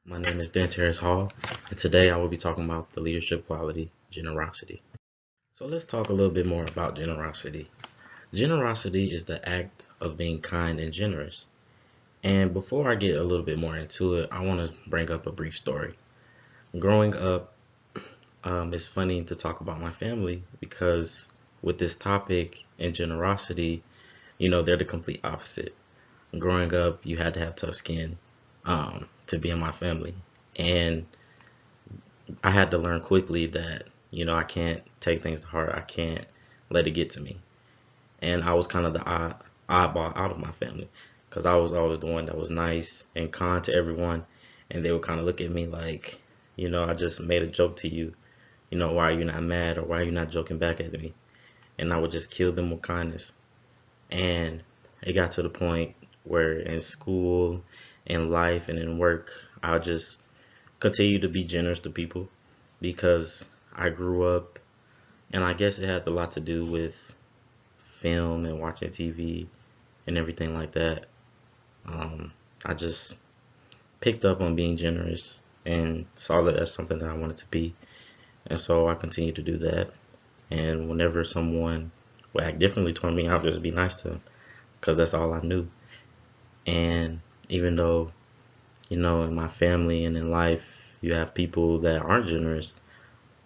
My name is Dentaris Hall, and today I will be talking about the leadership quality, generosity. So let's talk a little bit more about generosity. Generosity is the act of being kind and generous. And before I get a little bit more into it, I want to bring up a brief story. Growing up, it's funny to talk about my family because with this topic and generosity, they're the complete opposite. Growing up, you had to have tough skin to be in my family. And I had to learn quickly that, I can't take things to heart. I can't let it get to me. And I was kind of the oddball out of my family because I was always the one that was nice and kind to everyone. And they would kind of look at me like, I just made a joke to you. Why are you not mad or why are you not joking back at me? And I would just kill them with kindness. And it got to the point where in school, in life, and in work, I just continue to be generous to people because I grew up, and I guess it had a lot to do with film and watching TV and everything like that. I just picked up on being generous and saw that that's something that I wanted to be, and so I continue to do that. And whenever someone would act differently toward me, I'll just be nice to them because that's all I knew. And even though, in my family and in life, you have people that aren't generous.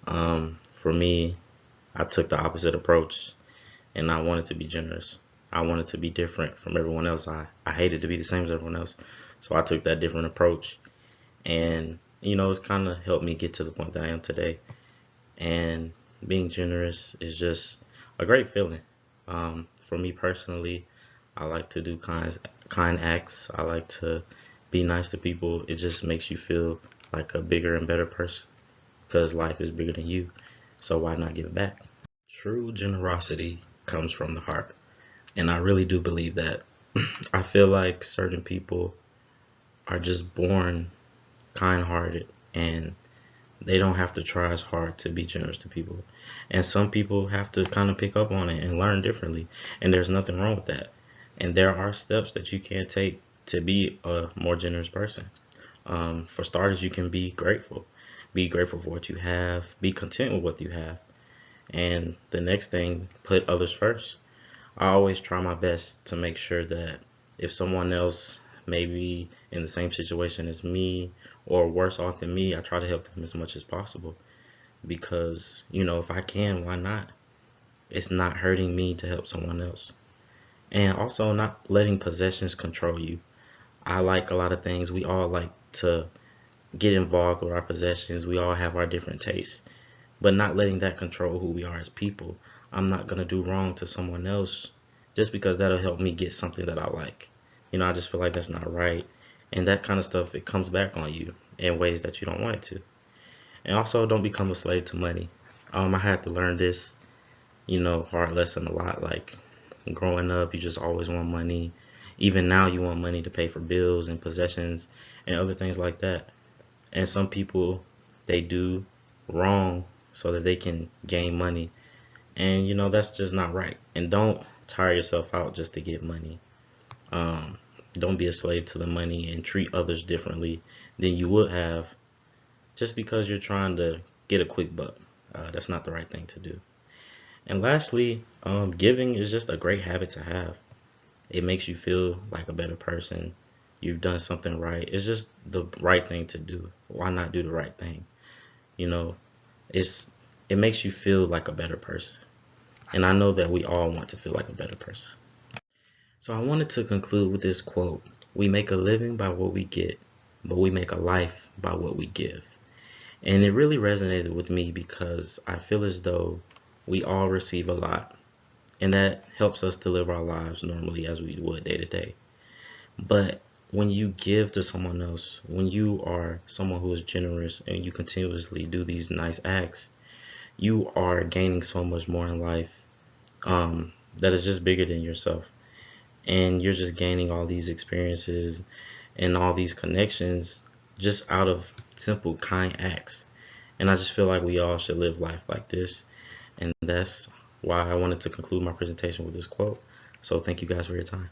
For me, I took the opposite approach and I wanted to be generous. I wanted to be different from everyone else. I hated to be the same as everyone else. So I took that different approach. And, it's kind of helped me get to the point that I am today. And being generous is just a great feeling. For me personally, I like to do kind acts. I like to be nice to people. It just makes you feel like a bigger and better person because life is bigger than you. So why not give back? True generosity comes from the heart. And I really do believe that. I feel like certain people are just born kind-hearted and they don't have to try as hard to be generous to people. And some people have to kind of pick up on it and learn differently. And there's nothing wrong with that. And there are steps that you can take to be a more generous person. For starters, you can be grateful. Be grateful for what you have. Be content with what you have. And the next thing, put others first. I always try my best to make sure that if someone else may be in the same situation as me or worse off than me, I try to help them as much as possible. Because, if I can, why not? It's not hurting me to help someone else. And also not letting possessions control you. I like a lot of things. We all like to get involved with our possessions. We all have our different tastes. But not letting that control who we are as people. I'm not going to do wrong to someone else just because that'll help me get something that I like. I just feel like that's not right. And that kind of stuff, it comes back on you in ways that you don't want it to. And also, don't become a slave to money. I had to learn this, hard lesson a lot. Like growing up, you just always want money. Even now, you want money to pay for bills and possessions and other things like that. And some people, they do wrong so that they can gain money. And that's just not right. And don't tire yourself out just to get money. Don't be a slave to the money and treat others differently than you would have just because you're trying to get a quick buck. That's not the right thing to do. And lastly, giving is just a great habit to have. It makes you feel like a better person. You've done something right. It's just the right thing to do. Why not do the right thing? You know, it makes you feel like a better person. And I know that we all want to feel like a better person. So I wanted to conclude with this quote. We make a living by what we get, but we make a life by what we give. And it really resonated with me because I feel as though we all receive a lot, and that helps us to live our lives normally as we would day to day. But when you give to someone else, when you are someone who is generous and you continuously do these nice acts, you are gaining so much more in life that is just bigger than yourself. And you're just gaining all these experiences and all these connections just out of simple kind acts. And I just feel like we all should live life like this. And that's why I wanted to conclude my presentation with this quote. So thank you guys for your time.